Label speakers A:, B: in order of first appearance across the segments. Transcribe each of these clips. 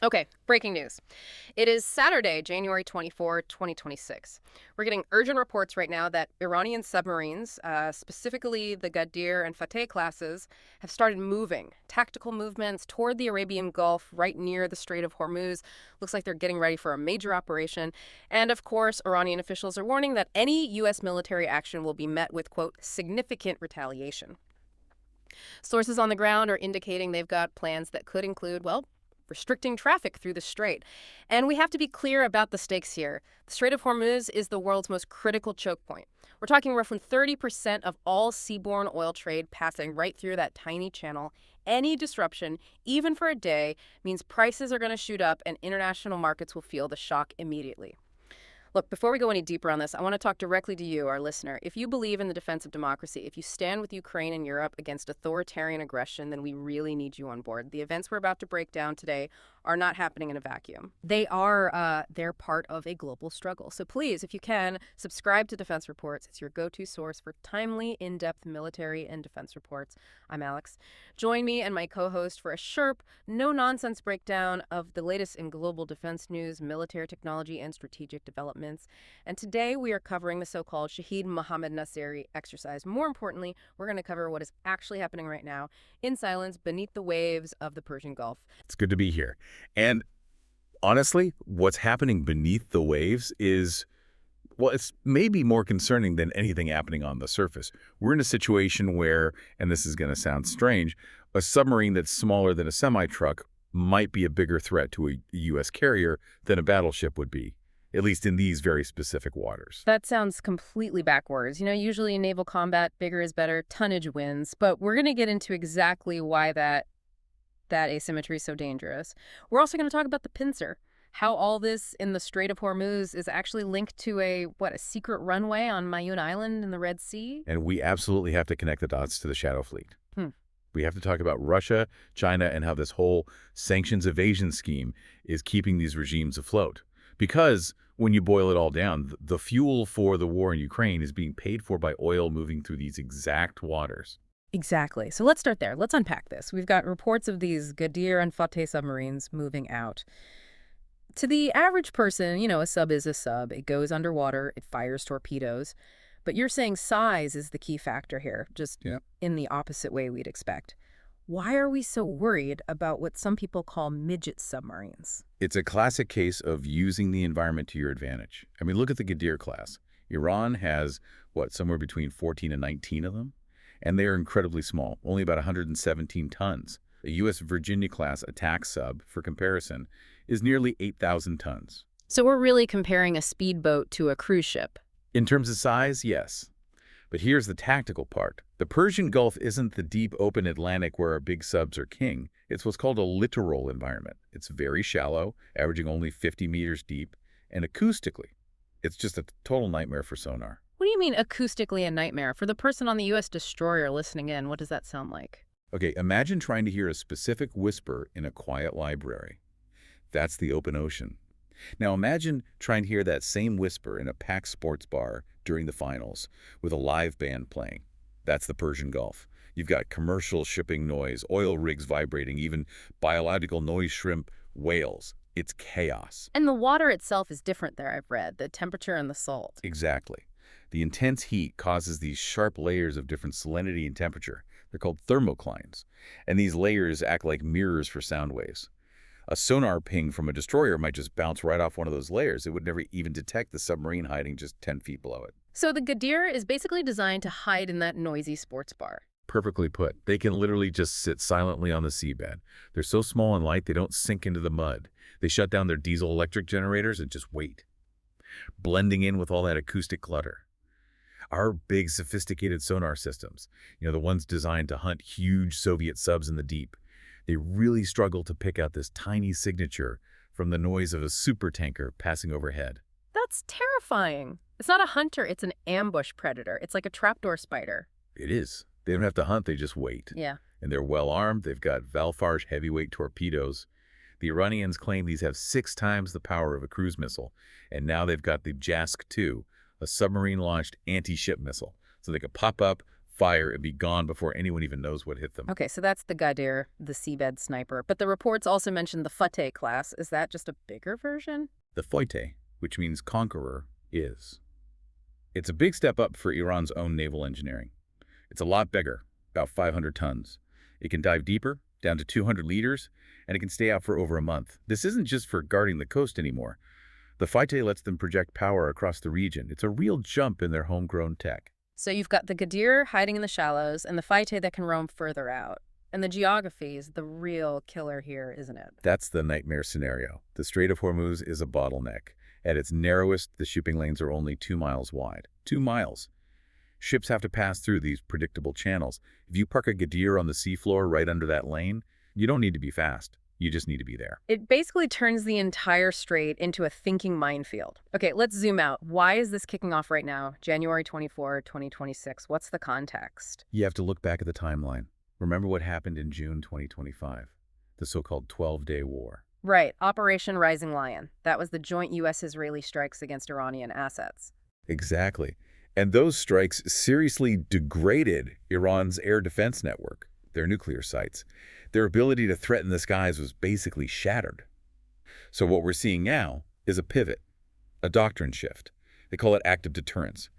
A: Okay, breaking news. It is Saturday, January 24, 2026. We're getting urgent reports right now that Iranian submarines, specifically the Ghadir and Fateh classes, have started moving. Tactical movements toward the Arabian Gulf, right near the Strait of Hormuz. Looks like they're getting ready for a major operation. And of course, Iranian officials are warning that any U.S. military action will be met with, quote, significant retaliation. Sources on the ground are indicating they've got plans that could include, well, restricting traffic through the strait. And we have to be clear about the stakes here. The Strait of Hormuz is the world's most critical choke point. We're talking roughly 30% of all seaborne oil trade passing right through that tiny channel. Any disruption, even for a day, means prices are going to shoot up and international markets will feel the shock immediately. Look, before we go any deeper on this, I want to talk directly to you, our listener. If you believe in the defense of democracy, if you stand with Ukraine and Europe against authoritarian aggression, then we really need you on board. The events we're about to break down today are not happening in a vacuum. They're part of a global struggle. So please, if you can, subscribe to Defense Reports. It's your go-to source for timely, in-depth military and defense reports. I'm Alex. Join me and my co-host for a sharp, no-nonsense breakdown of the latest in global defense news, military technology, and strategic developments. And today we are covering the so-called Shahid Mohammad Nasiri exercise. More importantly, we're going to cover what is actually happening right now in silence beneath the waves of the Persian Gulf.
B: It's good to be here. And honestly, what's happening beneath the waves is, well, it's maybe more concerning than anything happening on the surface. We're in a situation where, and this is going to sound strange, a submarine that's smaller than a semi-truck might be a bigger threat to a U.S. carrier than a battleship would be, at least in these very specific waters.
A: That sounds completely backwards. Usually in naval combat, bigger is better, tonnage wins. But we're going to get into exactly why that asymmetry is so dangerous. We're also going to talk about the pincer, how all this in the Strait of Hormuz is actually linked to a secret runway on Mayoun Island in the Red Sea.
B: And we absolutely have to connect the dots to the Shadow Fleet.
A: Hmm.
B: We have to talk about Russia, China, and how this whole sanctions evasion scheme is keeping these regimes afloat. Because when you boil it all down, the fuel for the war in Ukraine is being paid for by oil moving through these exact waters.
A: Exactly. So let's start there. Let's unpack this. We've got reports of these Ghadir and Fateh submarines moving out. To the average person, a sub is a sub. It goes underwater. It fires torpedoes. But you're saying size is the key factor here, just in the opposite way we'd expect. Why are we so worried about what some people call midget submarines?
B: It's a classic case of using the environment to your advantage. I mean, look at the Ghadir class. Iran has, somewhere between 14 and 19 of them? And they are incredibly small, only about 117 tons. A U.S. Virginia-class attack sub, for comparison, is nearly 8,000 tons.
A: So we're really comparing a speedboat to a cruise ship.
B: In terms of size, yes. But here's the tactical part. The Persian Gulf isn't the deep open Atlantic where our big subs are king. It's what's called a littoral environment. It's very shallow, averaging only 50 meters deep, and acoustically, it's just a total nightmare for sonar.
A: What do you mean acoustically a nightmare? For the person on the U.S. destroyer listening in, what does that sound like?
B: Okay, imagine trying to hear a specific whisper in a quiet library. That's the open ocean. Now imagine trying to hear that same whisper in a packed sports bar during the finals with a live band playing. That's the Persian Gulf. You've got commercial shipping noise, oil rigs vibrating, even biological noise shrimp, whales. It's chaos.
A: And the water itself is different there, I've read, the temperature and the salt.
B: Exactly. The intense heat causes these sharp layers of different salinity and temperature. They're called thermoclines. And these layers act like mirrors for sound waves. A sonar ping from a destroyer might just bounce right off one of those layers. It would never even detect the submarine hiding just 10 feet below it.
A: So the Ghadir is basically designed to hide in that noisy sports bar.
B: Perfectly put. They can literally just sit silently on the seabed. They're so small and light they don't sink into the mud. They shut down their diesel-electric generators and just wait, blending in with all that acoustic clutter. Our big, sophisticated sonar systems, the ones designed to hunt huge Soviet subs in the deep, they really struggle to pick out this tiny signature from the noise of a supertanker passing overhead.
A: That's terrifying. It's not a hunter, it's an ambush predator. It's like a trapdoor spider.
B: It is. They don't have to hunt, they just wait.
A: Yeah.
B: And they're well armed. They've got Valfarge heavyweight torpedoes. The Iranians claim these have 6 times the power of a cruise missile. And now they've got the Jask-2, a submarine-launched anti-ship missile. So they can pop up, fire and be gone before anyone even knows what hit them.
A: Okay, so that's the Ghadir, the seabed sniper. But the reports also mentioned the Fateh class. Is that just a bigger version?
B: The Fateh, which means conqueror, is. It's a big step up for Iran's own naval engineering. It's a lot bigger, about 500 tons. It can dive deeper, down to 200 liters, and it can stay out for over a month. This isn't just for guarding the coast anymore. The Fateh lets them project power across the region. It's a real jump in their homegrown tech.
A: So you've got the Ghadir hiding in the shallows and the Fateh that can roam further out. And the geography is the real killer here, isn't it?
B: That's the nightmare scenario. The Strait of Hormuz is a bottleneck. At its narrowest, the shipping lanes are only 2 miles wide. 2 miles. Ships have to pass through these predictable channels. If you park a Ghadir on the seafloor right under that lane, you don't need to be fast. You just need to be there.
A: It basically turns the entire strait into a thinking minefield. Okay, let's zoom out. Why is this kicking off right now, January 24, 2026? What's the context?
B: You have to look back at the timeline. Remember what happened in June 2025, the so-called 12-day war.
A: Right, Operation Rising Lion. That was the joint U.S.-Israeli strikes against Iranian assets.
B: Exactly. And those strikes seriously degraded Iran's air defense network, their nuclear sites. Their ability to threaten the skies was basically shattered. So what we're seeing now is a pivot, a doctrine shift. They call it active deterrence.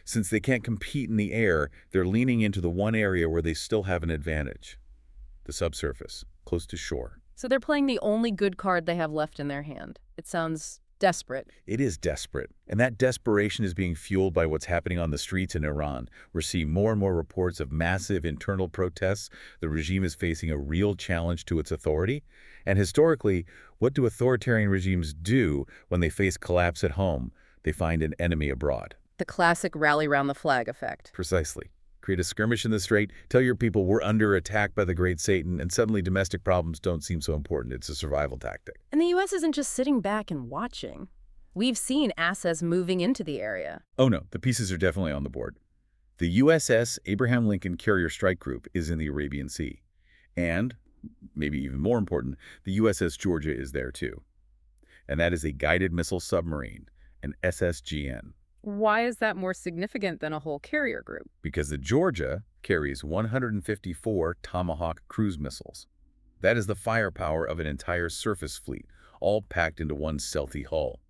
B: Since they can't compete in the air, they're leaning into the one area where they still have an advantage, the subsurface, close to shore.
A: So they're playing the only good card they have left in their hand. It sounds desperate.
B: It is desperate, and that desperation is being fueled by what's happening on the streets in Iran. We're seeing more and more reports of massive internal protests. The regime is facing a real challenge to its authority. And historically, what do authoritarian regimes do when they face collapse at home? They find an enemy abroad.
A: The classic rally round the flag effect.
B: Precisely. Create a skirmish in the strait, tell your people we're under attack by the great Satan, and suddenly domestic problems don't seem so important. It's a survival tactic.
A: And the U.S. isn't just sitting back and watching. We've seen assets moving into the area.
B: Oh no, the pieces are definitely on the board. The USS Abraham Lincoln Carrier Strike Group is in the Arabian Sea. And, maybe even more important, the USS Georgia is there too. And that is a guided missile submarine, an SSGN.
A: Why is that more significant than a whole carrier group?
B: Because the Georgia carries 154 Tomahawk cruise missiles. That is the firepower of an entire surface fleet, all packed into one stealthy hull.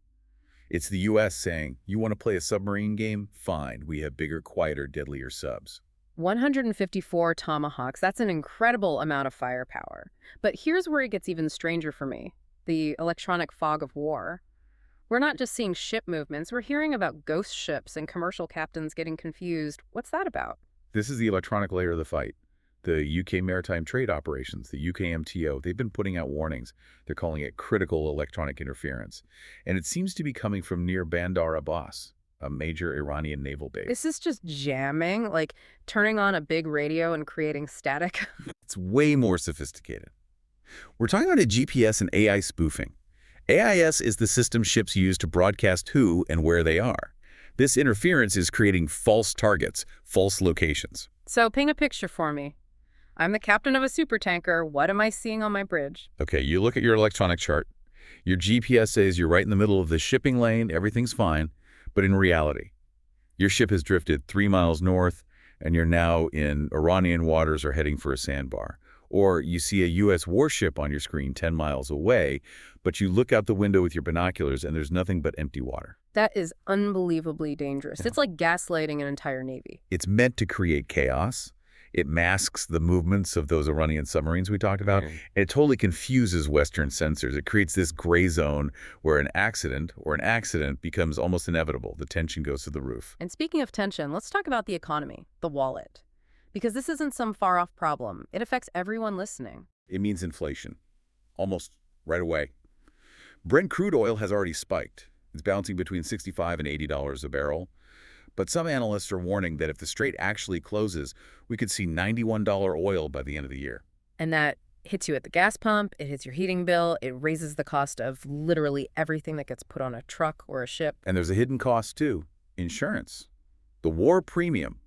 B: It's the U.S. saying, you want to play a submarine game? Fine, we have bigger, quieter, deadlier subs.
A: 154 Tomahawks, that's an incredible amount of firepower. But here's where it gets even stranger for me, the electronic fog of war. We're not just seeing ship movements, we're hearing about ghost ships and commercial captains getting confused. What's that about?
B: This is the electronic layer of the fight. The UK Maritime Trade Operations, the UKMTO, they've been putting out warnings. They're calling it critical electronic interference. And it seems to be coming from near Bandar Abbas, a major Iranian naval base.
A: Is this just jamming, like turning on a big radio and creating static?
B: It's way more sophisticated. We're talking about a GPS and AI spoofing. AIS is the system ships use to broadcast who and where they are. This interference is creating false targets, false locations.
A: So paint a picture for me. I'm the captain of a supertanker. What am I seeing on my bridge?
B: Okay, you look at your electronic chart. Your GPS says you're right in the middle of the shipping lane, everything's fine. But in reality, your ship has drifted 3 miles north, and you're now in Iranian waters or heading for a sandbar. Or you see a U.S. warship on your screen 10 miles away, but you look out the window with your binoculars and there's nothing but empty water.
A: That is unbelievably dangerous.
B: Yeah.
A: It's like gaslighting an entire navy.
B: It's meant to create chaos. It masks the movements of those Iranian submarines we talked about. And it totally confuses Western sensors. It creates this gray zone where an accident becomes almost inevitable. The tension goes to the roof.
A: And speaking of tension, let's talk about the economy, the wallet. Because this isn't some far-off problem. It affects everyone listening.
B: It means inflation, almost right away. Brent crude oil has already spiked. It's bouncing between $65 and $80 a barrel. But some analysts are warning that if the strait actually closes, we could see $91 oil by the end of the year.
A: And that hits you at the gas pump, it hits your heating bill, it raises the cost of literally everything that gets put on a truck or a ship.
B: And there's a hidden cost too, insurance. The war premium.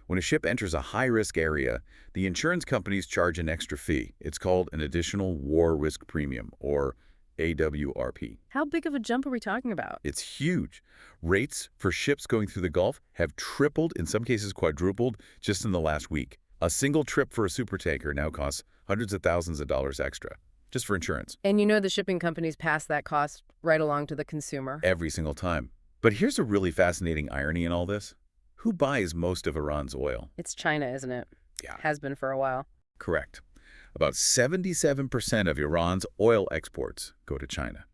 B: When a ship enters a high-risk area, the insurance companies charge an extra fee. It's called an additional war risk premium, or AWRP.
A: How big of a jump are we talking about?
B: It's huge. Rates for ships going through the Gulf have tripled, in some cases quadrupled, just in the last week. A single trip for a supertanker now costs hundreds of thousands of dollars extra, just for insurance.
A: And you know the shipping companies pass that cost right along to the consumer.
B: Every single time. But here's a really fascinating irony in all this. Who buys most of Iran's oil?
A: It's China, isn't it?
B: Yeah.
A: Has been for a while.
B: Correct. About 77% of Iran's oil exports go to China.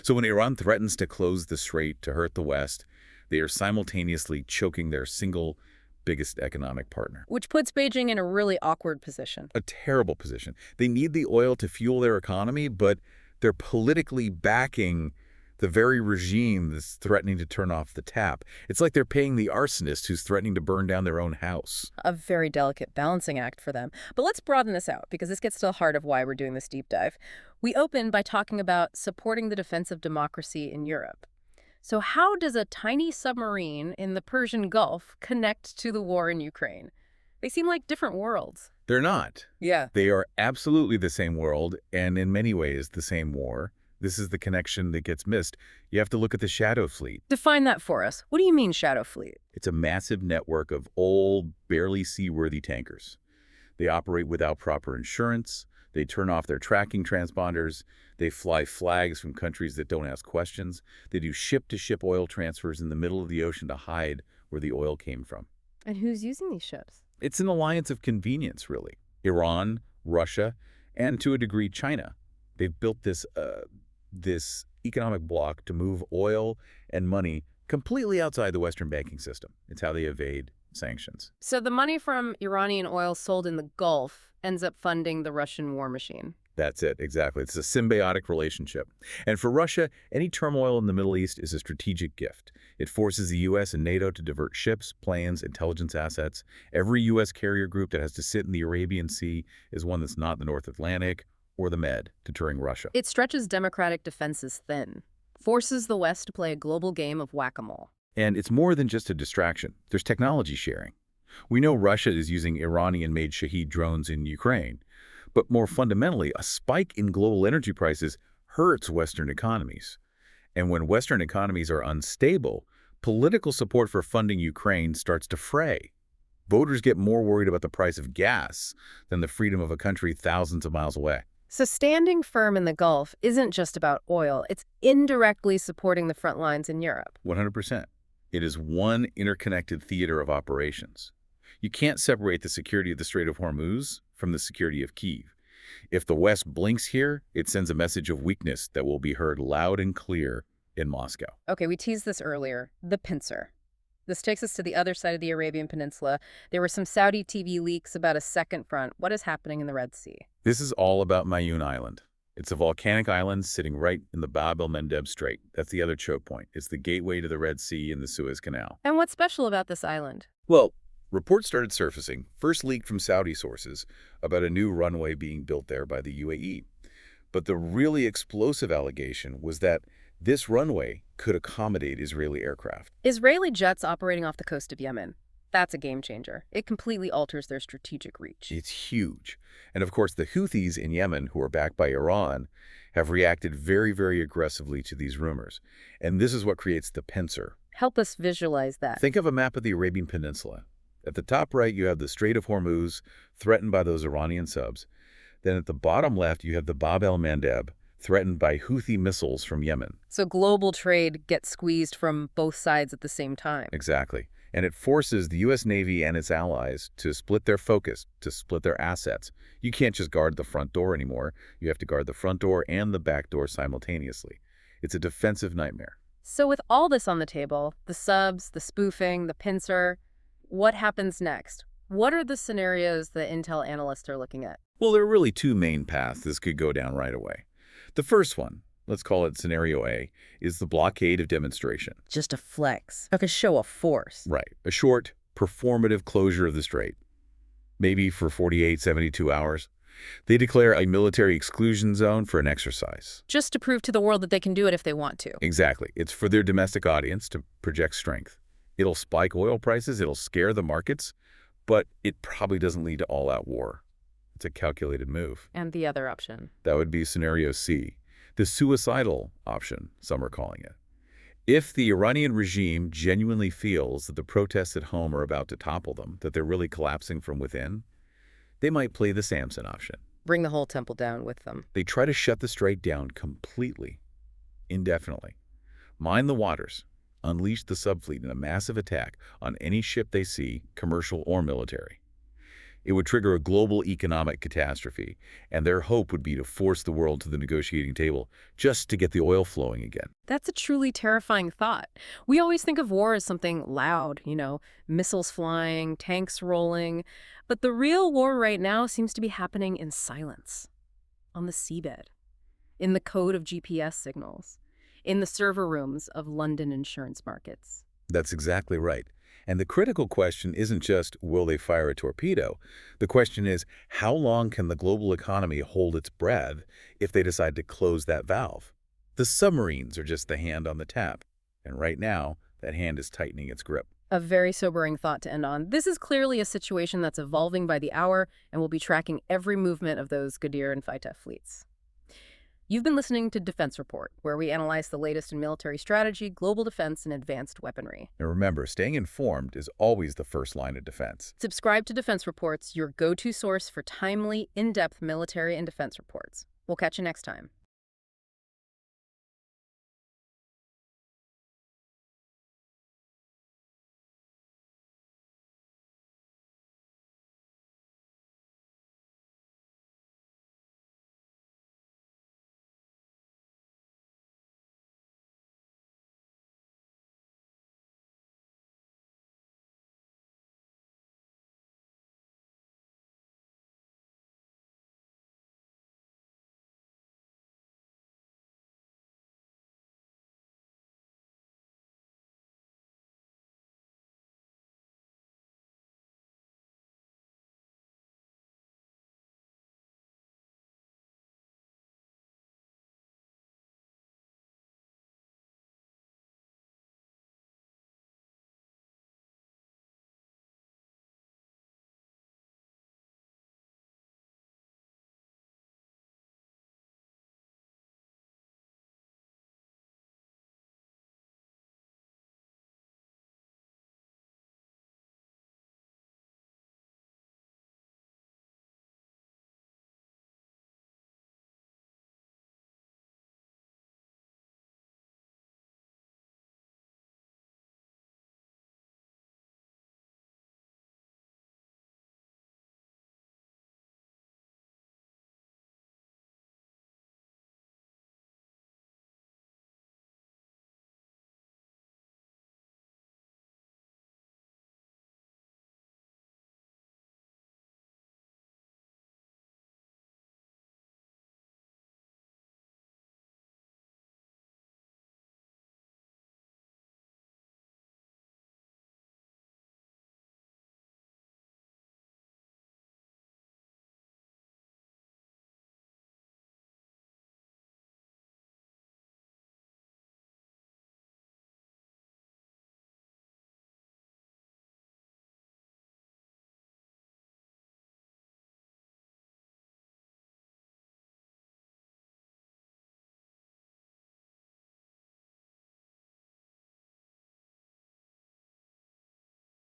B: So when Iran threatens to close the strait to hurt the West, they are simultaneously choking their single biggest economic partner.
A: Which puts Beijing in a really awkward position.
B: A terrible position. They need the oil to fuel their economy, but they're politically backing the very regime that's threatening to turn off the tap. It's like they're paying the arsonist who's threatening to burn down their own house.
A: A very delicate balancing act for them. But let's broaden this out, because this gets to the heart of why we're doing this deep dive. We open by talking about supporting the defense of democracy in Europe. So how does a tiny submarine in the Persian Gulf connect to the war in Ukraine? They seem like different worlds.
B: They're not.
A: Yeah.
B: They are absolutely the same world, and in many ways the same war. This is the connection that gets missed. You have to look at the Shadow Fleet.
A: Define that for us. What do you mean, Shadow Fleet?
B: It's a massive network of old, barely seaworthy tankers. They operate without proper insurance. They turn off their tracking transponders. They fly flags from countries that don't ask questions. They do ship-to-ship oil transfers in the middle of the ocean to hide where the oil came from.
A: And who's using these ships?
B: It's an alliance of convenience, really. Iran, Russia, and to a degree, China. They've built this economic bloc to move oil and money completely outside the Western banking system. It's how they evade sanctions.
A: So the money from Iranian oil sold in the Gulf ends up funding the Russian war machine.
B: That's it, exactly. It's a symbiotic relationship. And for Russia, any turmoil in the Middle East is a strategic gift. It forces the U.S. and NATO to divert ships, planes, intelligence assets. Every U.S. carrier group that has to sit in the Arabian Sea is one that's not the North Atlantic or the Med, deterring Russia.
A: It stretches democratic defenses thin, forces the West to play a global game of whack-a-mole.
B: And it's more than just a distraction. There's technology sharing. We know Russia is using Iranian-made Shahed drones in Ukraine. But more fundamentally, a spike in global energy prices hurts Western economies. And when Western economies are unstable, political support for funding Ukraine starts to fray. Voters get more worried about the price of gas than the freedom of a country thousands of miles away.
A: So standing firm in the Gulf isn't just about oil. It's indirectly supporting the front lines in Europe.
B: 100%. It is one interconnected theater of operations. You can't separate the security of the Strait of Hormuz from the security of Kyiv. If the West blinks here, it sends a message of weakness that will be heard loud and clear in Moscow.
A: Okay, we teased this earlier. The pincer. This takes us to the other side of the Arabian Peninsula. There were some Saudi TV leaks about a second front. What is happening in the Red Sea?
B: This is all about Mayun Island. It's a volcanic island sitting right in the Bab el-Mandeb Strait. That's the other choke point. It's the gateway to the Red Sea and the Suez Canal.
A: And what's special about this island?
B: Well, reports started surfacing, first leaked from Saudi sources, about a new runway being built there by the UAE. But the really explosive allegation was that this runway could accommodate Israeli aircraft.
A: Israeli jets operating off the coast of Yemen. That's a game changer. It completely alters their strategic reach.
B: It's huge. And of course, the Houthis in Yemen, who are backed by Iran, have reacted very, very aggressively to these rumors. And this is what creates the pincer.
A: Help us visualize that.
B: Think of a map of the Arabian Peninsula. At the top right, you have the Strait of Hormuz, threatened by those Iranian subs. Then at the bottom left, you have the Bab el-Mandeb, threatened by Houthi missiles from Yemen.
A: So global trade gets squeezed from both sides at the same time.
B: Exactly. And it forces the U.S. Navy and its allies to split their focus, to split their assets. You can't just guard the front door anymore. You have to guard the front door and the back door simultaneously. It's a defensive nightmare.
A: So with all this on the table, the subs, the spoofing, the pincer, what happens next? What are the scenarios that intel analysts are looking at?
B: Well, there are really two main paths this could go down right away. The first one, let's call it Scenario A, is the blockade of demonstration.
A: Just a flex, like a show of force.
B: Right. A short, performative closure of the strait. Maybe for 48, 72 hours. They declare a military exclusion zone for an exercise.
A: Just to prove to the world that they can do it if they want to.
B: Exactly. It's for their domestic audience to project strength. It'll spike oil prices, it'll scare the markets, but it probably doesn't lead to all-out war. It's a calculated move.
A: And the other option?
B: That would be Scenario C. The suicidal option, some are calling it. If the Iranian regime genuinely feels that the protests at home are about to topple them, that they're really collapsing from within, they might play the Samson option.
A: Bring the whole temple down with them.
B: They try to shut the strait down completely, indefinitely. Mine the waters, unleash the subfleet in a massive attack on any ship they see, commercial or military. It would trigger a global economic catastrophe, and their hope would be to force the world to the negotiating table just to get the oil flowing again.
A: That's a truly terrifying thought. We always think of war as something loud, missiles flying, tanks rolling. But the real war right now seems to be happening in silence, on the seabed, in the code of GPS signals, in the server rooms of London insurance markets.
B: That's exactly right. And the critical question isn't just, will they fire a torpedo? The question is, how long can the global economy hold its breath if they decide to close that valve? The submarines are just the hand on the tap. And right now, that hand is tightening its grip.
A: A very sobering thought to end on. This is clearly a situation that's evolving by the hour, and we'll be tracking every movement of those Ghadir and Fateh fleets. You've been listening to Defense Report, where we analyze the latest in military strategy, global defense, and advanced weaponry.
B: And remember, staying informed is always the first line of defense.
A: Subscribe to Defense Reports, your go-to source for timely, in-depth military and defense reports. We'll catch you next time.